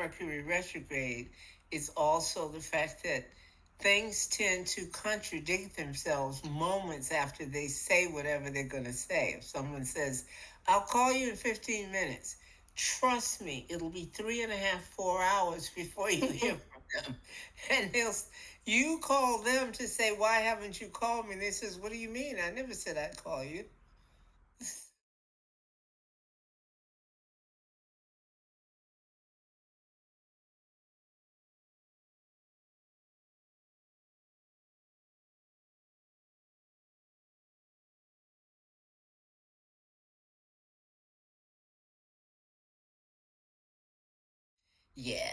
Mercury retrograde is also the fact that things tend to contradict themselves moments after they say whatever they're going to say. If someone says, I'll call you in 15 minutes, trust me, it'll be 3.5, 4 hours before you hear from them. And you call them to say, why haven't you called me? And they says, what do you mean? I never said I'd call you. Yeah.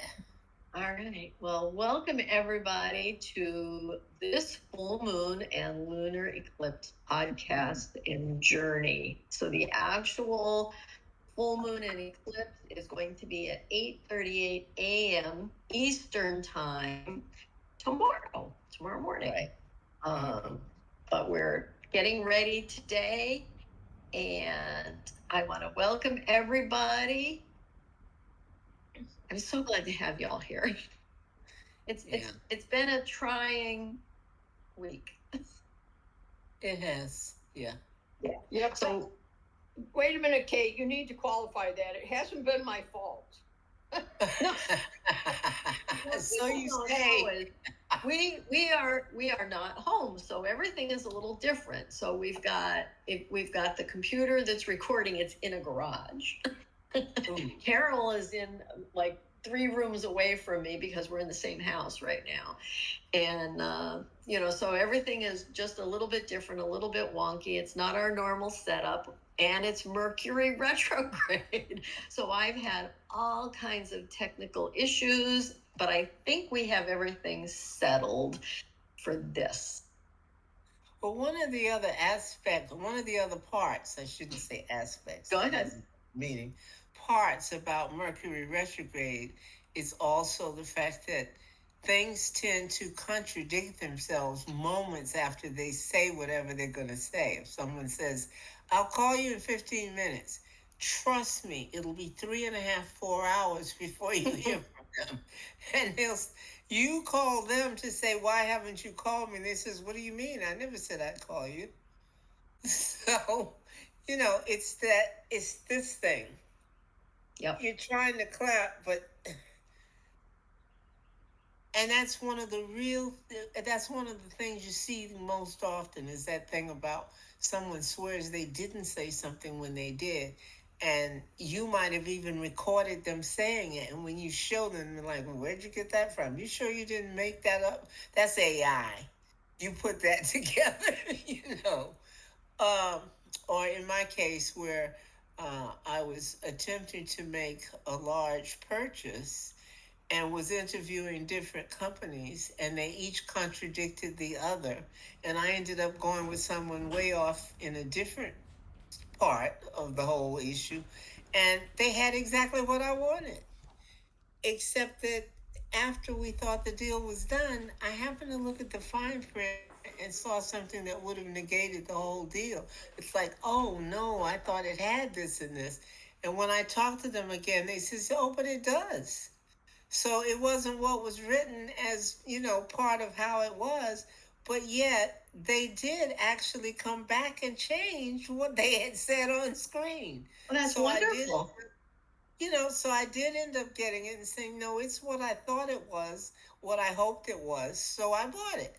All right. Well, welcome everybody to this full moon and lunar eclipse podcast and journey. So the actual full moon and eclipse is going to be at 8:38 a.m. Eastern time tomorrow morning. Right. But we're getting ready today, and I want to welcome everybody. I'm so glad to have y'all here. It's been a trying week. It has. Yeah. Yep. So wait a minute, Kate. You need to qualify that. It hasn't been my fault. So you say. We are not home, so everything is a little different. So we've got the computer that's recording. It's in a garage. Carol is in like 3 rooms away from me because we're in the same house right now. And, so everything is just a little bit different, a little bit wonky. It's not our normal setup, and it's Mercury retrograde. So I've had all kinds of technical issues, but I think we have everything settled for this. But one of the other parts, I shouldn't say aspects. Go ahead. Meaning parts about Mercury retrograde is also the fact that things tend to contradict themselves moments after they say whatever they're going to say. If someone says, I'll call you in 15 minutes, trust me, it'll be 3.5, 4 hours before you hear from them. And you call them to say, why haven't you called me? And they says, what do you mean? I never said I'd call you. So, it's this thing. Yep. You're trying to clap, but and that's one of the things you see most often is that thing about someone swears they didn't say something when they did. And you might have even recorded them saying it. And when you show them, they're like, well, where'd you get that from? You sure you didn't make that up? That's AI. You put that together, Or in my case, where I was attempting to make a large purchase and was interviewing different companies, and they each contradicted the other. And I ended up going with someone way off in a different part of the whole issue, and they had exactly what I wanted, except that after we thought the deal was done, I happened to look at the fine print and saw something that would have negated the whole deal. It's like, oh no, I thought it had this and this. And when I talked to them again, they said, oh, but it does. So it wasn't what was written as, part of how it was, but yet they did actually come back and change what they had said on screen. Well, that's wonderful. So I did end up getting it and saying, no, it's what I thought it was, what I hoped it was. So I bought it.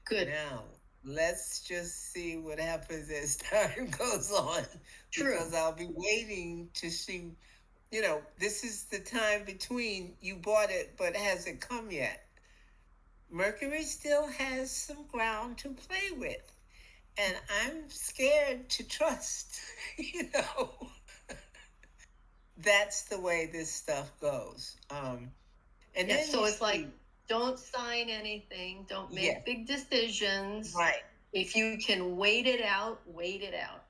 Good. Now, let's just see what happens as time goes on. True. Because I'll be waiting to see, this is the time between you bought it, but hasn't come yet. Mercury still has some ground to play with. And I'm scared to trust, That's the way this stuff goes. And then so it's like, don't sign anything. Don't make big decisions. Right. If you can wait it out, wait it out.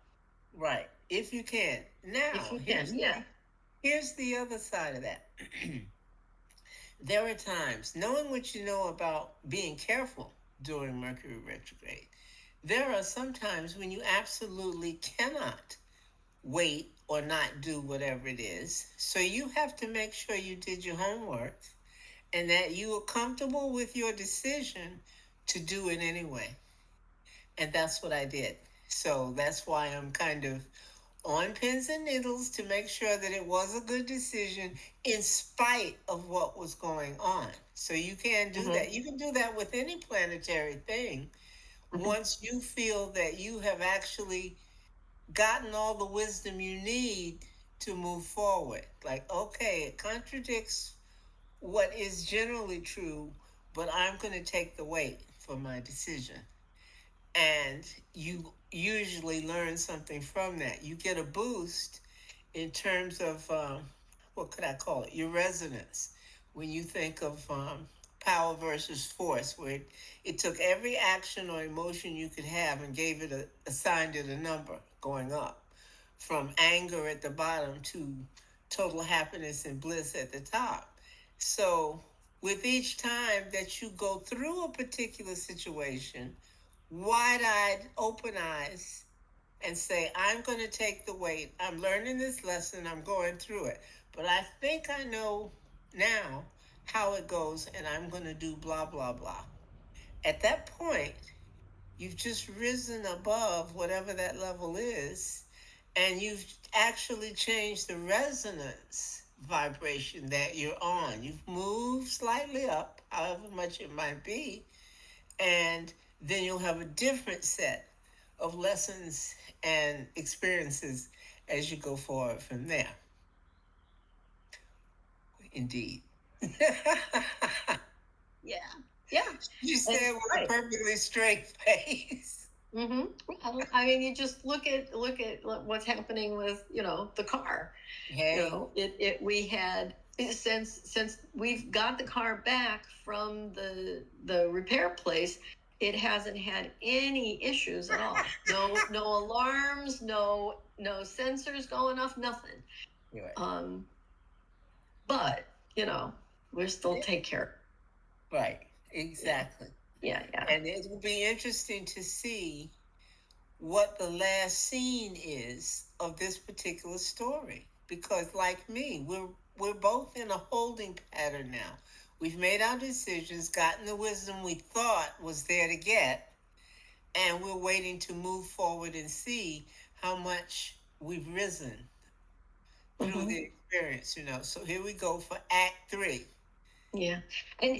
Right. If you can. Now, if you can, here's the other side of that. There are times, knowing what you know about being careful during Mercury retrograde, there are some times when you absolutely cannot wait or not do whatever it is. So you have to make sure you did your homework and that you are comfortable with your decision to do it anyway. And that's what I did. So that's why I'm kind of on pins and needles to make sure that it was a good decision in spite of what was going on. So you can do that. You can do that with any planetary thing once you feel that you have actually gotten all the wisdom you need to move forward. Like, okay, it contradicts what is generally true, but I'm going to take the weight for my decision. And you usually learn something from that. You get a boost in terms of what could I call it? Your resonance. When you think of power versus force, where it took every action or emotion you could have and gave it assigned it a number going up, from anger at the bottom to total happiness and bliss at the top. So with each time that you go through a particular situation, wide-eyed, open eyes, and say, I'm going to take the weight. I'm learning this lesson. I'm going through it. But I think I know now how it goes, and I'm going to do blah, blah, blah. At that point, you've just risen above whatever that level is, and you've actually changed the resonance vibration that you're on. You've moved slightly up, however much it might be, and then you'll have a different set of lessons and experiences as you go forward from there. Indeed. Yeah. Yeah. You said with a perfectly straight face. Well, I mean, you just look at what's happening with the car. Hey. We had since we've got the car back from the repair place, it hasn't had any issues at all. No alarms, no sensors going off, nothing. Right. But we're still take care. Right. Exactly. Yeah. And it will be interesting to see what the last scene is of this particular story, because like me, we're both in a holding pattern now. We've made our decisions, gotten the wisdom we thought was there to get, and we're waiting to move forward and see how much we've risen through the experience. So here we go for Act 3. Yeah. And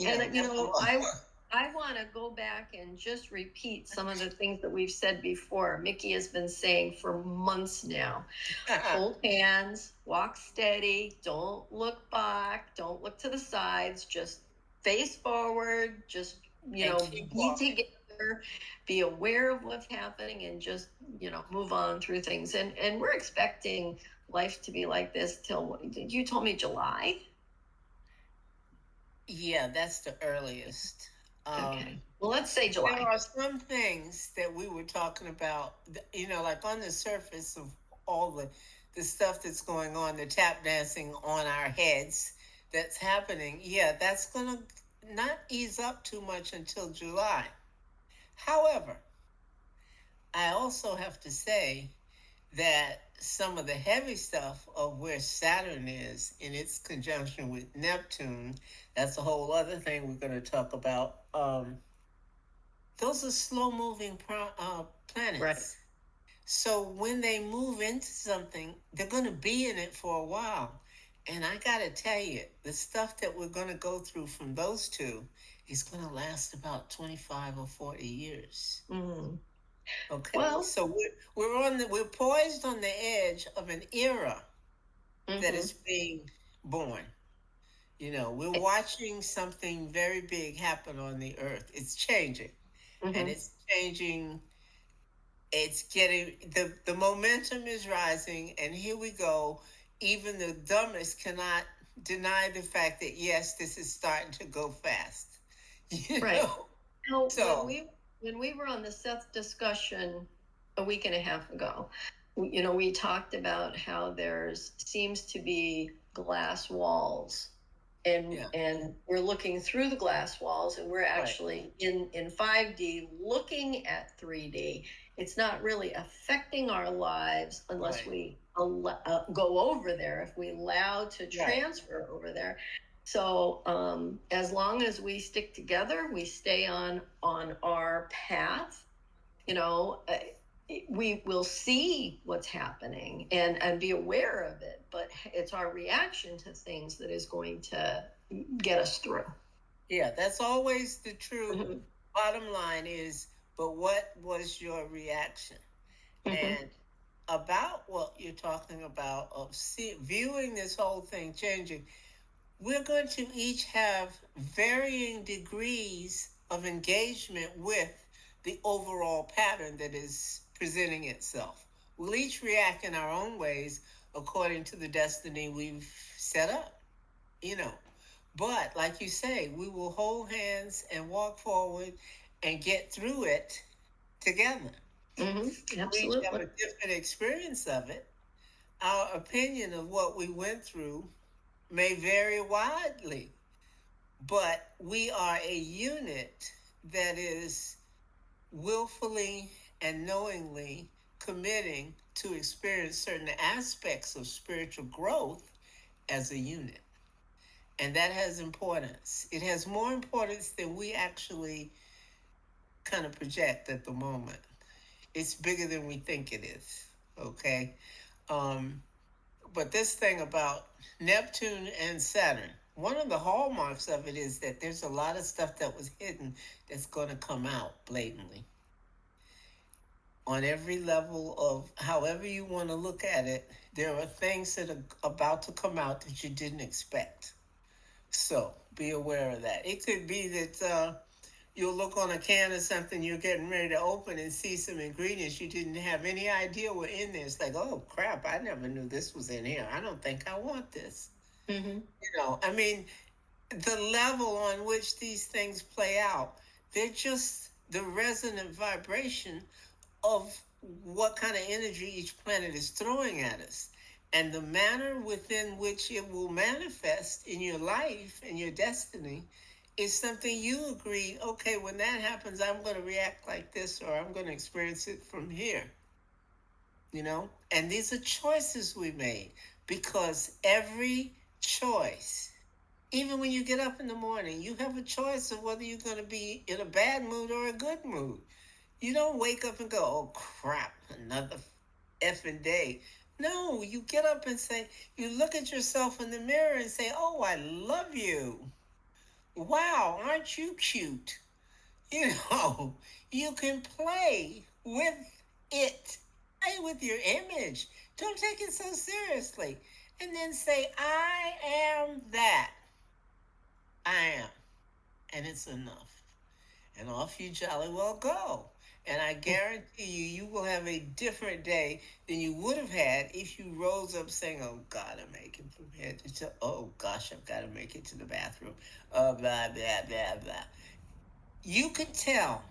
I want to go back and just repeat some of the things that we've said before. Mickey has been saying for months now. Hold hands, walk steady, don't look back, don't look to the sides, just face forward, just, be together, be aware of what's happening, and just, move on through things. And we're expecting life to be like this till, you told me July? Yeah, that's the earliest. Okay. Well, let's say July. There are some things that we were talking about, like on the surface of all the stuff that's going on, the tap dancing on our heads that's happening. Yeah, that's going to not ease up too much until July. However, I also have to say that some of the heavy stuff of where Saturn is in its conjunction with Neptune, that's a whole other thing we're going to talk about. Those are slow moving planets. Right. So when they move into something, they're going to be in it for a while. And I got to tell you, the stuff that we're going to go through from those two is going to last about 25 or 40 years. Okay. Well, so we're poised on the edge of an era that is being born. We're watching something very big happen on the earth. It's changing. And it's changing. It's getting, the momentum is rising, and here we go. Even the dumbest cannot deny the fact that yes, this is starting to go fast. Right. So when we were on the Seth discussion a week and a half ago, we talked about how seems to be glass walls. And we're looking through the glass walls, and we're actually in 5D looking at 3D. It's not really affecting our lives unless we go over there, if we allow to Right. transfer over there. So as long as we stick together, we stay on our path, you know, we will see what's happening and be aware of it. But it's our reaction to things that is going to get us through. Yeah, that's always the true Mhm. bottom line is, but what was your reaction? Mhm. And about what you're talking about of viewing this whole thing changing, we're going to each have varying degrees of engagement with the overall pattern that is presenting itself. We'll each react in our own ways according to the destiny we've set up, you know. But like you say, we will hold hands and walk forward and get through it together. Mm-hmm. We each have Absolutely. a different experience of it. Our opinion of what we went through may vary widely, but we are a unit that is willfully and knowingly committing to experience certain aspects of spiritual growth as a unit. And that has importance. It has more importance than we actually kind of project at the moment. It's bigger than we think it is. Okay. Um, but this thing about Neptune and Saturn, one of the hallmarks of it is that there's a lot of stuff that was hidden that's going to come out blatantly on every level of however you want to look at it. There are things that are about to come out that you didn't expect. So be aware of that. It could be that you'll look on a can of something you're getting ready to open and see some ingredients you didn't have any idea were in there. It's like, oh crap, I never knew this was in here. I don't think I want this. Mm-hmm. I mean, the level on which these things play out, they're just the resonant vibration of what kind of energy each planet is throwing at us. And the manner within which it will manifest in your life and your destiny is something you agree, okay, when that happens, I'm going to react like this or I'm going to experience it from here. And these are choices we made because every choice, even when you get up in the morning, you have a choice of whether you're going to be in a bad mood or a good mood. You don't wake up and go, oh crap, another effing day. No, you get up and say, you look at yourself in the mirror and say, oh, I love you. Wow, aren't you cute? You know, you can play with it, play with your image. Don't take it so seriously. And then say, I am that. I am. And it's enough. And off you jolly well go. And I guarantee you, you will have a different day than you would have had if you rose up saying, oh, God, I'm making from head to toe. Oh, gosh, I've got to make it to the bathroom. Blah, blah, blah, blah. You could tell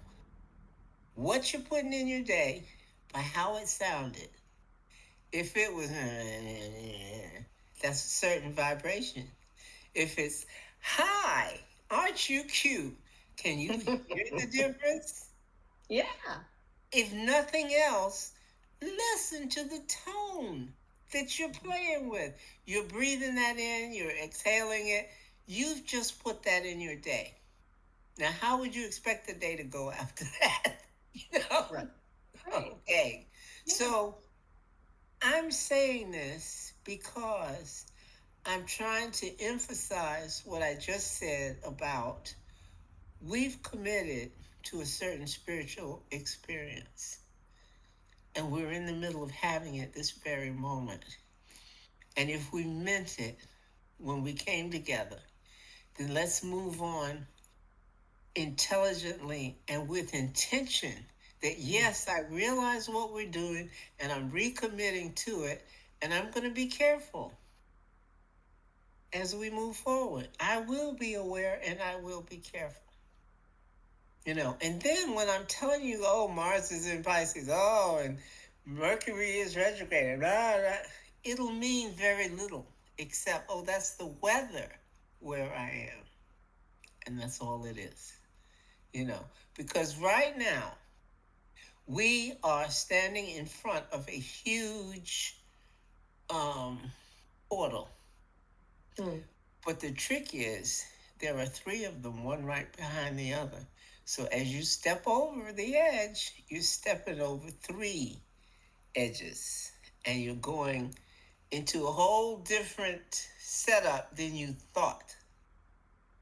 what you're putting in your day by how it sounded. If it was, that's a certain vibration. If it's, hi, aren't you cute? Can you hear the difference? Yeah. If nothing else, listen to the tone that you're playing with. You're breathing that in, you're exhaling it. You've just put that in your day. Now, how would you expect the day to go after that? Right. Okay. Yeah. So I'm saying this because I'm trying to emphasize what I just said about we've committed to a certain spiritual experience. And we're in the middle of having it this very moment. And if we meant it when we came together, then let's move on intelligently and with intention that, yes, I realize what we're doing and I'm recommitting to it. And I'm going to be careful as we move forward. I will be aware and I will be careful. And then when I'm telling you, oh, Mars is in Pisces, oh, and Mercury is retrograde, blah, blah, it'll mean very little except, oh, that's the weather where I am. And that's all it is, because right now we are standing in front of a huge um, portal. Hmm. But the trick is there are three of them, one right behind the other. So as you step over the edge, you're stepping over three edges, and you're going into a whole different setup than you thought.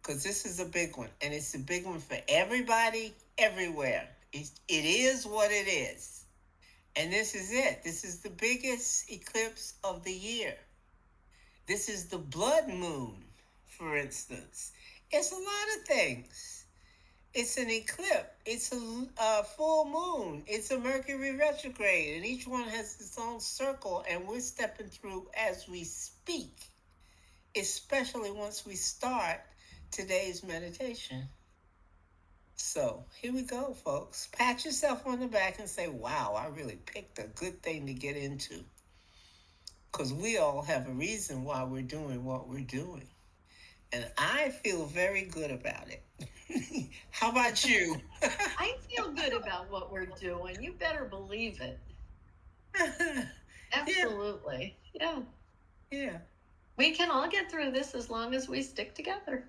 Because this is a big one, and it's a big one for everybody, everywhere. It is what it is. And this is it. This is the biggest eclipse of the year. This is the blood moon, for instance. It's a lot of things. It's an eclipse. It's a full moon. It's a Mercury retrograde, and each one has its own circle, and we're stepping through as we speak, especially once we start today's meditation. So here we go, folks. Pat yourself on the back and say, wow, I really picked a good thing to get into. Because we all have a reason why we're doing what we're doing. And I feel very good about it. How about you? I feel good about what we're doing. You better believe it. Absolutely. Yeah. Yeah. We can all get through this as long as we stick together.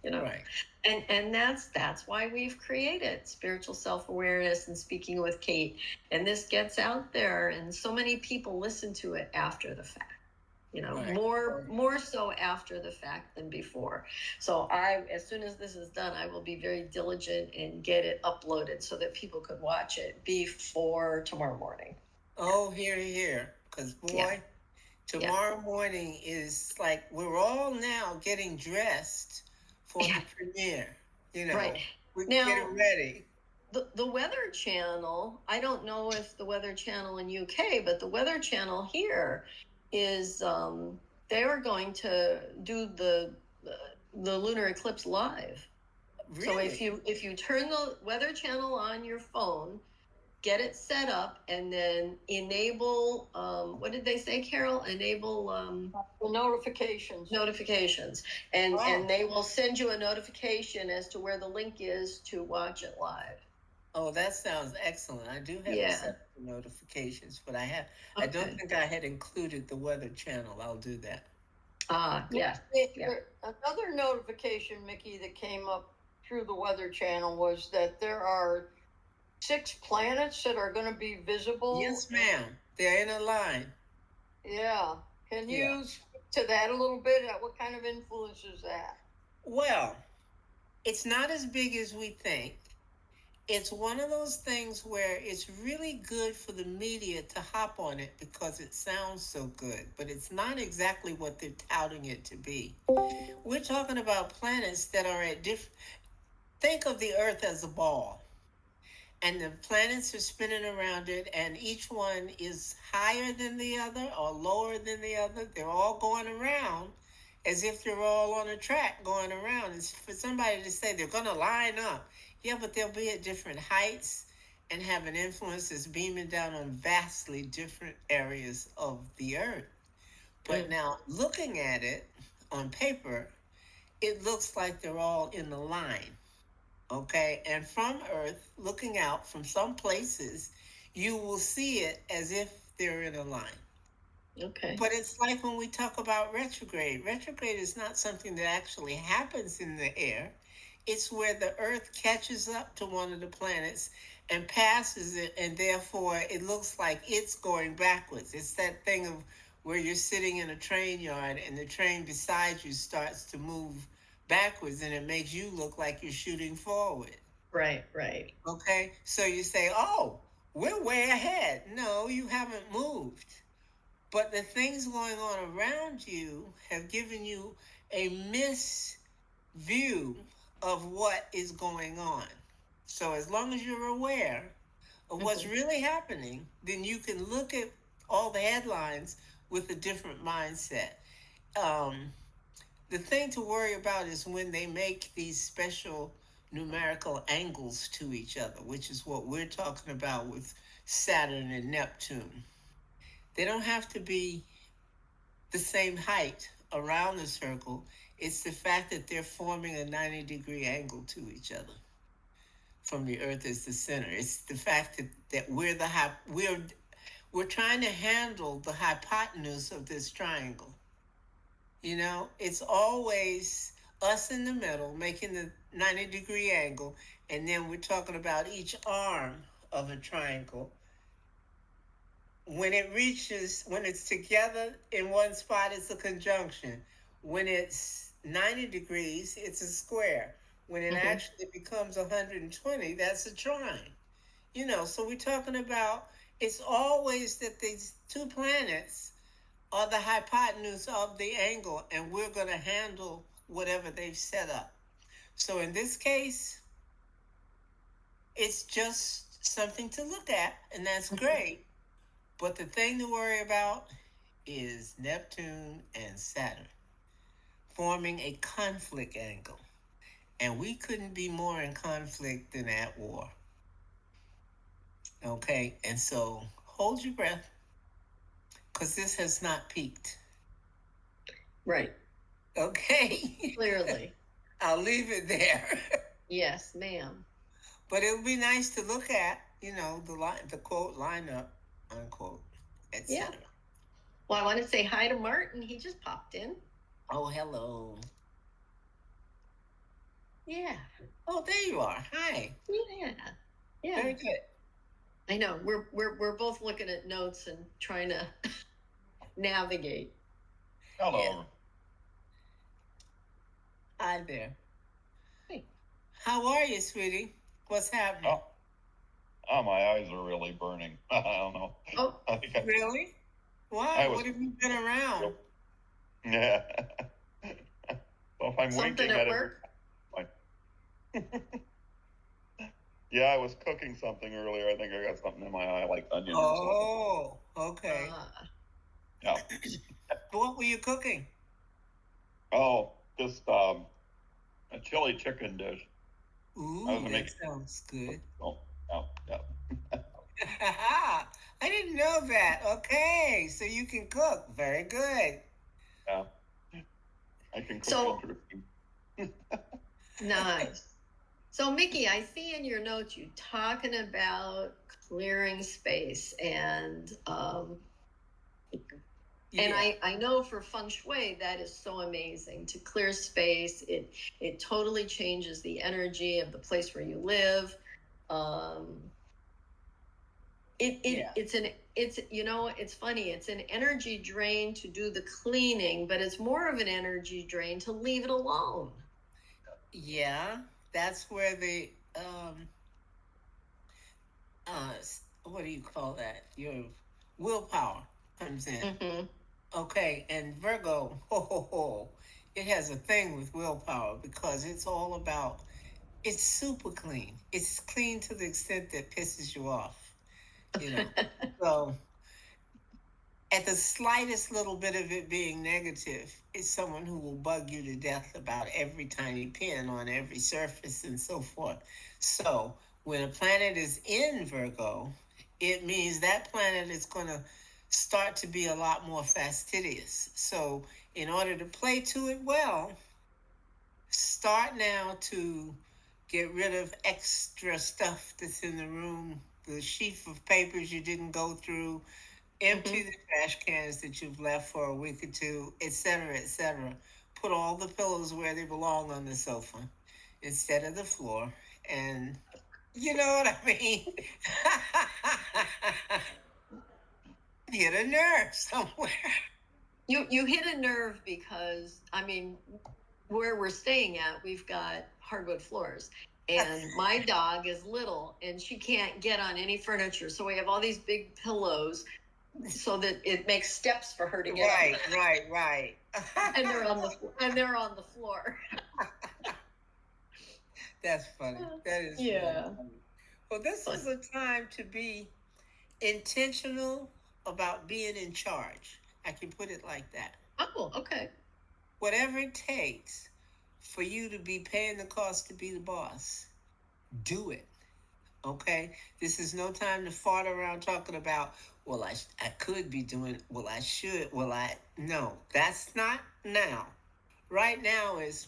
Right. And that's why we've created spiritual self-awareness and speaking with Kate. And this gets out there, and so many people listen to it after the fact. Right. More so after the fact than before. So as soon as this is done, I will be very diligent and get it uploaded so that people could watch it before tomorrow morning. Oh, here. Because boy, tomorrow morning is like we're all now getting dressed for the premiere. Right. We're Now, getting ready. The Weather Channel, I don't know if the Weather Channel in UK, but the Weather Channel here is they are going to do the lunar eclipse live. Really? So if you turn the Weather Channel on your phone, get it set up, and then enable what did they say, Carol? Enable The notifications. and they will send you a notification as to where the link is to watch it live. Oh, that sounds excellent. I do have it set for notifications, but I don't think I had included the Weather Channel. I'll do that. Yeah. Another notification, Mickey, that came up through the Weather Channel was that there are 6 planets that are going to be visible. Yes, ma'am. They're in a line. Yeah. Can you speak to that a little bit? What kind of influence is that? Well, it's not as big as we think. It's one of those things where it's really good for the media to hop on it because it sounds so good, but it's not exactly what they're touting it to be. We're talking about planets that are at different. Think of the Earth as a ball, and the planets are spinning around it, and each one is higher than the other or lower than the other. They're all going around as if they're all on a track going around. It's for somebody to say they're going to line up. Yeah, but they'll be at different heights and have an influence that's beaming down on vastly different areas of the Earth. But now, looking at it on paper, it looks like they're all in the line. Okay, and from Earth, looking out from some places, you will see it as if they're in a line. Okay. But it's like when we talk about retrograde. Retrograde is not something that actually happens in the air. It's where the Earth catches up to one of the planets and passes it, and therefore it looks like it's going backwards. It's that thing of where you're sitting in a train yard and the train beside you starts to move backwards, and it makes you look like you're shooting forward. Right. Okay, so you say, oh, we're way ahead. No, you haven't moved. But the things going on around you have given you a misview of what is going on. So as long as you're aware of what's really happening, then you can look at all the headlines with a different mindset. The thing to worry about is when they make these special numerical angles to each other, which is what we're talking about with Saturn and Neptune. They don't have to be the same height around the circle. It's the fact that they're forming a 90-degree angle to each other from the Earth as the center. It's the fact that we're we're trying to handle the hypotenuse of this triangle. It's always us in the middle making the 90-degree angle, and then we're talking about each arm of a triangle. When it's together in one spot, it's a conjunction. When it's 90 degrees, it's a square. When it actually becomes 120, that's a trine. So we're talking about, it's always that these two planets are the hypotenuse of the angle, and we're going to handle whatever they've set up. So in this case, it's just something to look at, and that's great. But the thing to worry about is Neptune and Saturn forming a conflict angle. And we couldn't be more in conflict than at war. Okay, and so hold your breath, because this has not peaked. Right. Okay. Clearly. I'll leave it there. Yes, ma'am. But it would be nice to look at, the quote lineup, unquote, etc. Yeah. Well, I want to say hi to Martin. He just popped in. Oh, hello. Yeah. Oh, there you are. Hi. Yeah. Yeah. Very good. I know. We're both looking at notes and trying to navigate. Hello. Yeah. Hi there. Hey. How are you, sweetie? What's happening? Oh, my eyes are really burning. I don't know. Oh, really? Why? What have you been around? Yeah. So if I'm something winking at at work? Yeah, I was cooking something earlier. I think I got something in my eye, like onion or something. Oh, okay. Yeah. What were you cooking? Oh, just a chili chicken dish. Ooh, that sounds good. Oh, yeah. I didn't know that. Okay, so you can cook. Very good. Yeah. I can cook interesting. Nice. So, Mickey, I see in your notes you talking about clearing space, and I know for feng shui that is so amazing to clear space. It totally changes the energy of the place where you live. It's funny. It's an energy drain to do the cleaning, but it's more of an energy drain to leave it alone. Yeah, that's where the what do you call that? Your willpower comes in. Mm-hmm. Okay, and Virgo, it has a thing with willpower, because it's all about, it's super clean. It's clean to the extent that pisses you off. So at the slightest little bit of it being negative, it's someone who will bug you to death about every tiny pin on every surface and so forth. So when a planet is in Virgo, it means that planet is going to start to be a lot more fastidious. So in order to play to it well, start now to get rid of extra stuff that's in the room, the sheaf of papers you didn't go through, empty the trash cans that you've left for a week or two, etc., etc. Put all the pillows where they belong on the sofa instead of the floor. And you know what I mean? Hit a nerve somewhere. You hit a nerve because, where we're staying at, we've got hardwood floors. And my dog is little and she can't get on any furniture. So we have all these big pillows so that it makes steps for her to get on. Right. And they're on the floor. That's funny. That is funny. Well, this is a time to be intentional about being in charge. I can put it like that. Oh, okay. Whatever it takes for you to be paying the cost to be the boss, do it. Okay? This is no time to fart around talking about, well, I could be doing, well, I should, no, that's not now. Right now is,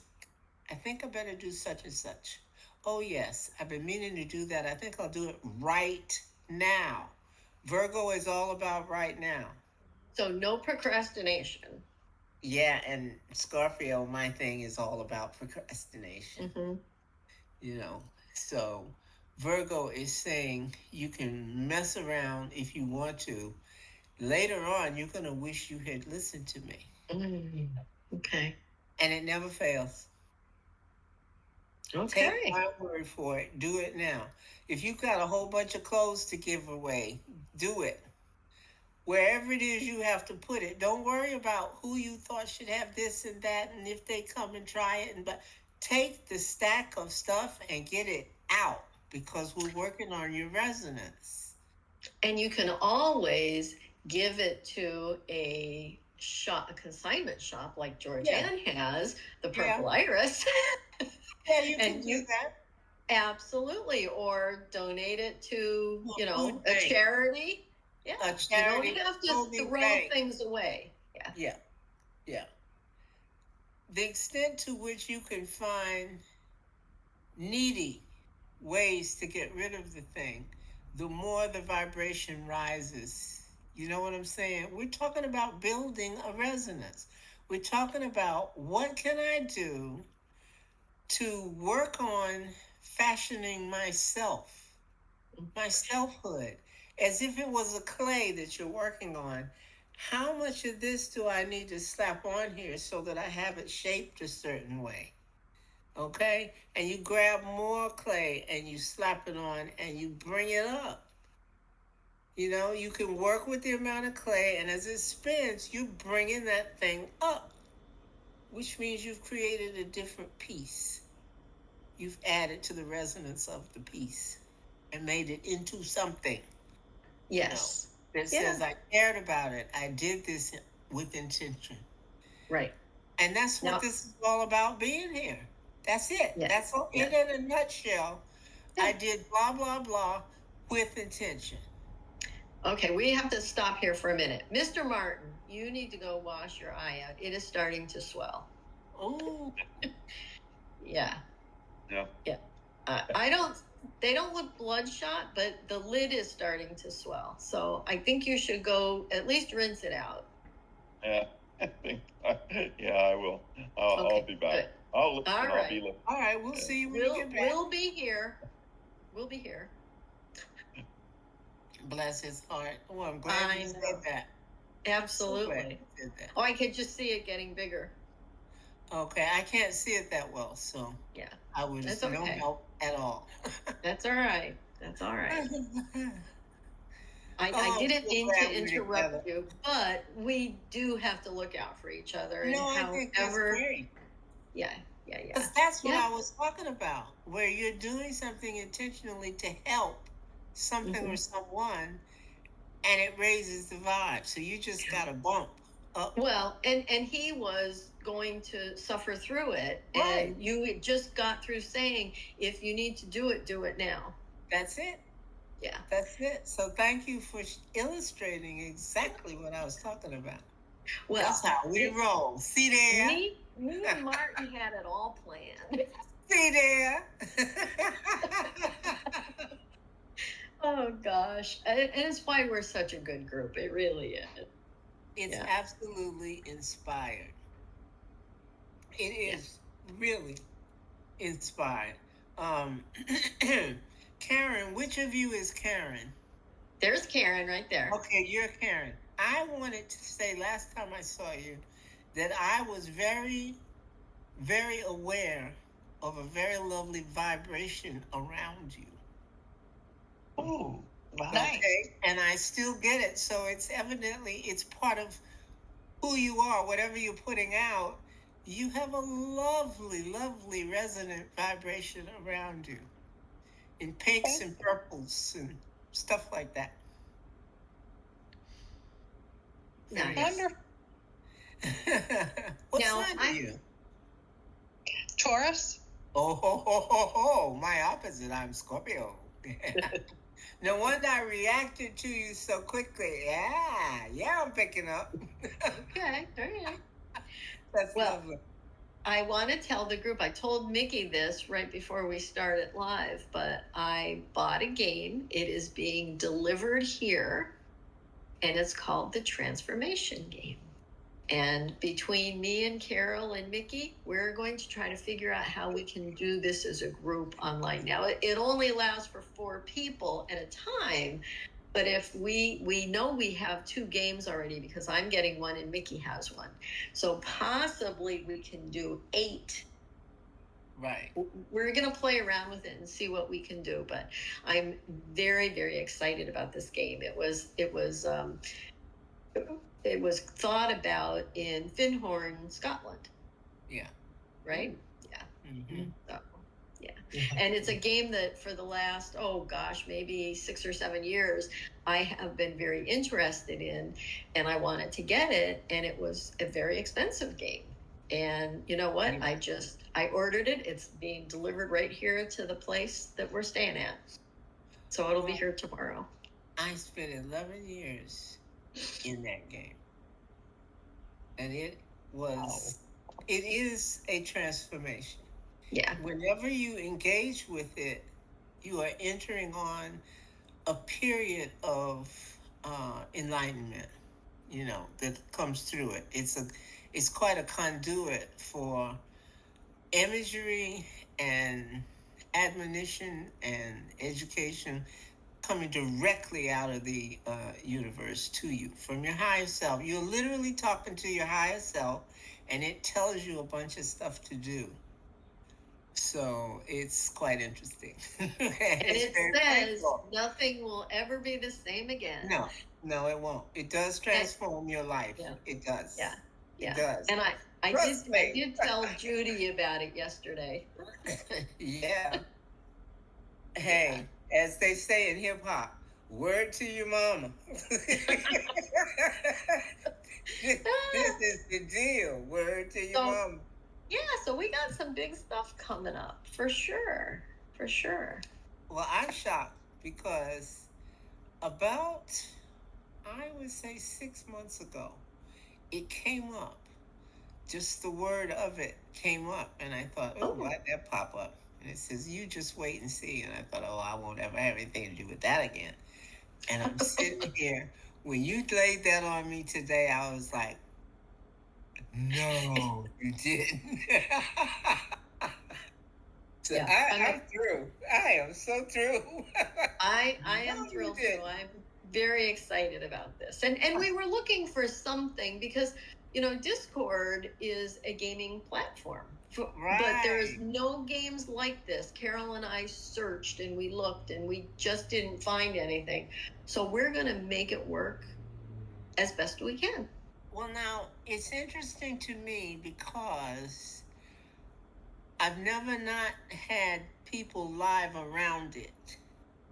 I think I better do such and such. Oh, yes, I've been meaning to do that. I think I'll do it right now. Virgo is all about right now. So no procrastination. Yeah, and Scorpio, my thing is all about procrastination. Mm-hmm. You know, so Virgo is saying you can mess around if you want to. Later on, you're going to wish you had listened to me. Mm. Okay. And it never fails. Okay. Take my word for it. Do it now. If you've got a whole bunch of clothes to give away, do it. Wherever it is you have to put it, don't worry about who you thought should have this and that, and if they come and try it. But take the stack of stuff and get it out, because we're working on your resonance. And you can always give it to a shop, a consignment shop like Georgianne has, the Purple Iris. Yeah, you can do that. Absolutely. Or donate it to, a bank. charity. Yeah. A charity. You don't have to throw things away. Yeah. The extent to which you can find needy ways to get rid of the thing, the more the vibration rises. You know what I'm saying? We're talking about building a resonance. We're talking about what can I do to work on fashioning myself, my selfhood, as if it was a clay that you're working on. How much of this do I need to slap on here so that I have it shaped a certain way? Okay? And you grab more clay and you slap it on and you bring it up. You can work with the amount of clay, and as it spins, you're bringing that thing up, which means you've created a different piece. You've added to the resonance of the piece and made it into something. Yes. That says, I cared about it. I did this with intention. Right. And that's what this is all about, being here. That's it. Yeah. That's all. In a nutshell, I did blah, blah, blah with intention. Okay, we have to stop here for a minute. Mr. Martin, you need to go wash your eye out. It is starting to swell. Oh. Yeah. They don't look bloodshot, but the lid is starting to swell. So I think you should go at least rinse it out. Yeah, I will. I'll be back. Good. I'll listen. All right. All right, we'll see you when you get back. We'll be here. Bless his heart. Oh, I'm glad you said that. Absolutely. Oh, I could just see it getting bigger. Okay, I can't see it that well, so I would no help at all. That's all right. I didn't mean to interrupt you, but we do have to look out for each other. No, I think that's great. Yeah. Because that's what I was talking about, where you're doing something intentionally to help something or someone, and it raises the vibe. So you just got a bump up. Well, and he was going to suffer through it, and you just got through saying, if you need to do it now. That's it. Yeah. That's it. So thank you for illustrating exactly what I was talking about. Well, that's how we roll. See there? Me and Martin had it all planned. See there? Oh, gosh. And it's why we're such a good group. It really is. It's absolutely inspired. It is really inspired. Karen, which of you is Karen? There's Karen right there. Okay, you're Karen. I wanted to say last time I saw you that I was very, very aware of a very lovely vibration around you. Oh, wow. Okay, and I still get it. So it's part of who you are, whatever you're putting out. You have a lovely, lovely resonant vibration around you in pinks and purples and stuff like that. Nice. Wonderful. What sign are you? Taurus. Oh, my opposite. I'm Scorpio. No wonder I reacted to you so quickly. Yeah, I'm picking up. Okay, all right. That's lovely. I want to tell the group, I told Mickey this right before we started live, but I bought a game. It is being delivered here, and it's called the Transformation Game. And between me and Carol and Mickey, we're going to try to figure out how we can do this as a group online. Now, it only allows for 4 people at a time, but if we know we have 2 games already, because I'm getting one and Mickey has one. So possibly we can do 8. Right. We're going to play around with it and see what we can do, but I'm very, very excited about this game. It was thought about in Findhorn, Scotland. Yeah. Right? Yeah. Mm-hmm. So, yeah. And it's a game that for the last, maybe 6 or 7 years, I have been very interested in, and I wanted to get it, and it was a very expensive game. And you know what? Yeah. I ordered it. It's being delivered right here to the place that we're staying at. So it'll be here tomorrow. I spent 11 years in that game. And it is a transformation. Yeah. Whenever you engage with it, you are entering on a period of enlightenment, that comes through it. It's quite a conduit for imagery and admonition and education coming directly out of the universe to you from your higher self. You're literally talking to your higher self, and it tells you a bunch of stuff to do. So it's quite interesting. And it says nothing will ever be the same again. No, it won't. It does transform your life. Yeah. It does. Yeah. It does. And I did tell Judy about it yesterday. Yeah. Hey, as they say in hip hop, word to your mama. This is the deal. Word to your mama. Yeah, so we got some big stuff coming up for sure. For sure. Well, I'm shocked because about, I would say 6 months ago, it came up. Just the word of it came up, and I thought, why'd that pop up? And it says, you just wait and see. And I thought, I won't ever have anything to do with that again. And I'm sitting here. When you laid that on me today, I was like, no, you didn't. So I'm through. I am so through. I am thrilled too. I'm very excited about this. And we were looking for something because, Discord is a gaming platform. Right. But there's no games like this. Carol and I searched and we looked and we just didn't find anything. So we're going to make it work as best we can. Well, now, it's interesting to me because I've never not had people live around it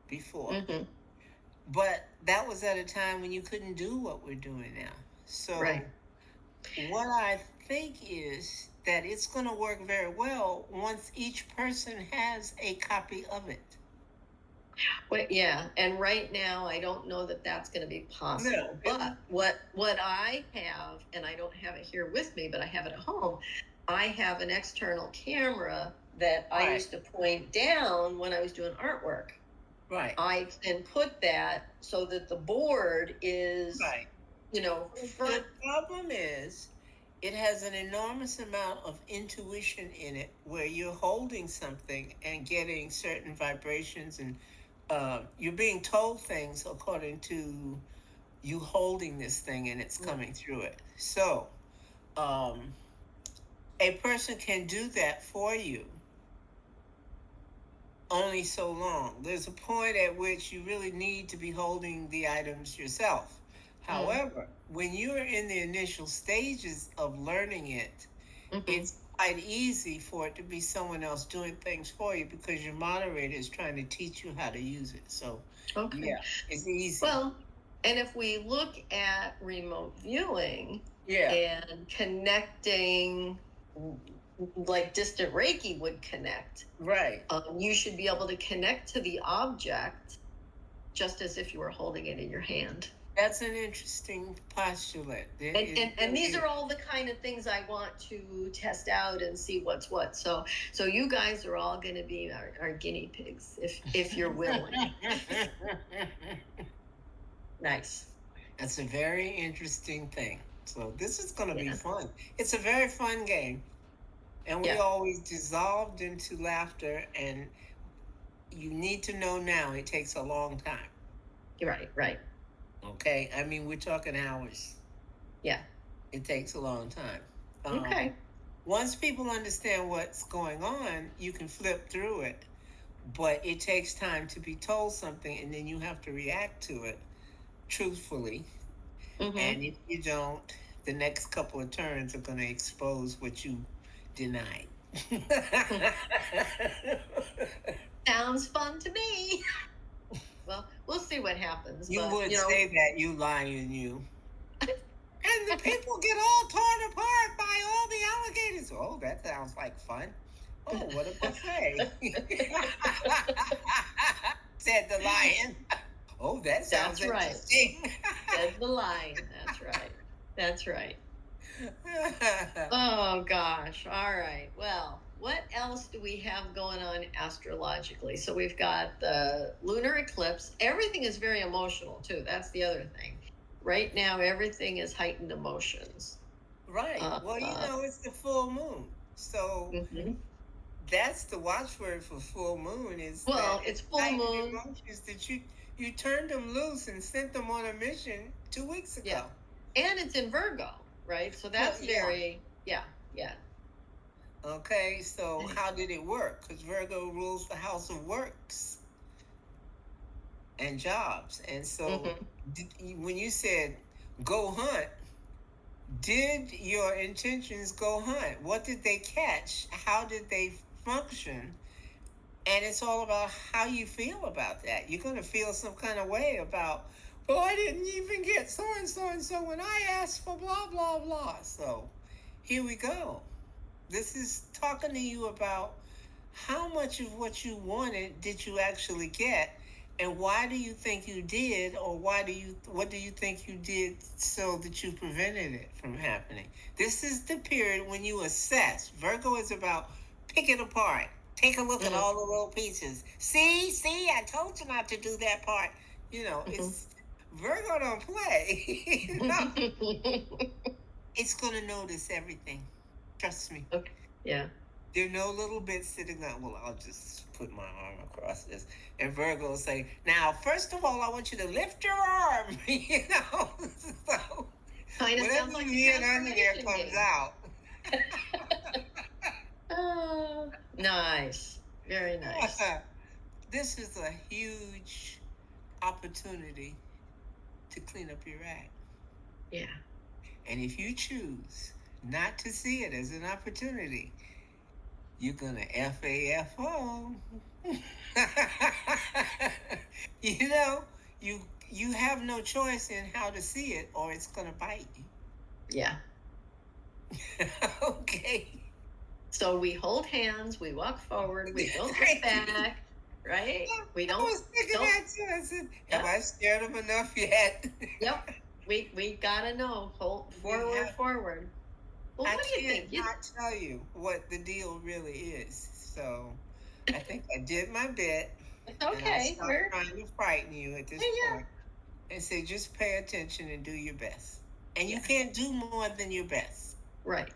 before. Mm-hmm. But that was at a time when you couldn't do what we're doing now. So what I think is that it's going to work very well once each person has a copy of it. Well, yeah, and right now I don't know that that's going to be possible. No, but what I have, and I don't have it here with me, but I have it at home. I have an external camera that I used to point down when I was doing artwork. Right. I can put that so that the board is, front. The problem is, it has an enormous amount of intuition in it where you're holding something and getting certain vibrations, and you're being told things according to you holding this thing and it's coming through it. So a person can do that for you only so long. There's a point at which you really need to be holding the items yourself. However, when you're in the initial stages of learning it, it's quite easy for it to be someone else doing things for you because your moderator is trying to teach you how to use it. So, yeah, it's easy. Well, and if we look at remote viewing and connecting like distant Reiki would connect, right? You should be able to connect to the object just as if you were holding it in your hand. That's an interesting postulate. And these are all the kind of things I want to test out and see what's what. So you guys are all going to be our guinea pigs if you're willing. Nice. That's a very interesting thing. So this is going to be Yeah. fun. It's a very fun game. And we Yeah. always dissolved into laughter. And you need to know now, it takes a long time. Right. Okay? I mean, we're talking hours. Yeah. It takes a long time. Okay. Once people understand what's going on, you can flip through it. But it takes time to be told something, and then you have to react to it truthfully. Mm-hmm. And if you don't, the next couple of turns are going to expose what you denied. Sounds fun to me. Well, we'll see what happens. You but, would you know, say that, you lying you. And the people get all torn apart by all the alligators. Oh, that sounds like fun. Oh, what a buffet. Said the lion. Oh, that sounds That's right. interesting. Said the lion. That's right. Oh gosh. All right. Well, what else do we have going on astrologically? So we've got the lunar eclipse. Everything is very emotional too. That's the other thing. Right now, everything is heightened emotions. Right. Well, it's the full moon. So Mm-hmm. that's the watchword for full moon is it's full moon. Emotions that you turned them loose and sent them on a mission 2 weeks ago. Yeah. And it's in Virgo, right? So that's very, yeah. Okay, so how did it work? Because Virgo rules the house of works and jobs. And so when you said go hunt, did your intentions go hunt? What did they catch? How did they function? And it's all about how you feel about that. You're going to feel some kind of way about, well, I didn't even get so-and-so and so when I asked for blah, blah, blah. So here we go. This is talking to you about how much of what you wanted did you actually get, and why do you think you did, or what do you think you did so that you prevented it from happening? This is the period when you assess. Virgo is about pick it apart. Take a look at all the little pieces. See, I told you not to do that part. It's Virgo don't play. It's going to notice everything. Trust me. Okay. Yeah. There are no little bits sitting on, well, I'll just put my arm across this. And Virgo will say, now, first of all, I want you to lift your arm. So kind of sounds whatever like you hear under there comes out. Nice. Very nice. This is a huge opportunity to clean up your act. Yeah. And if you choose not to see it as an opportunity, you're going to FAFO. You have no choice in how to see it, or it's going to bite you. Yeah. Okay. So we hold hands, we walk forward, we don't look back, right? We don't. I was thinking that too. I said, have I scared them enough yet? Yep. We gotta know. Hold forward. Well, what do you think? I cannot tell you what the deal really is. So I think I did my bit. Okay. And I stopped trying to frighten you at this point. And say, just pay attention and do your best. And you can't do more than your best. Right.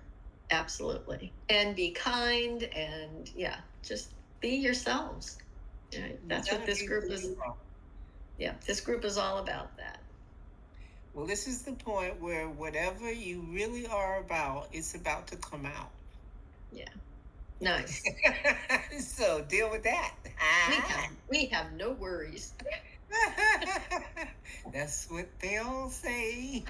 Absolutely. And be kind and just be yourselves. Right? That's what this group is. Yeah, this group is all about that. Well, this is the point where whatever you really are about, it's about to come out. Yeah. Nice. So deal with that. We have no worries. That's what they all say.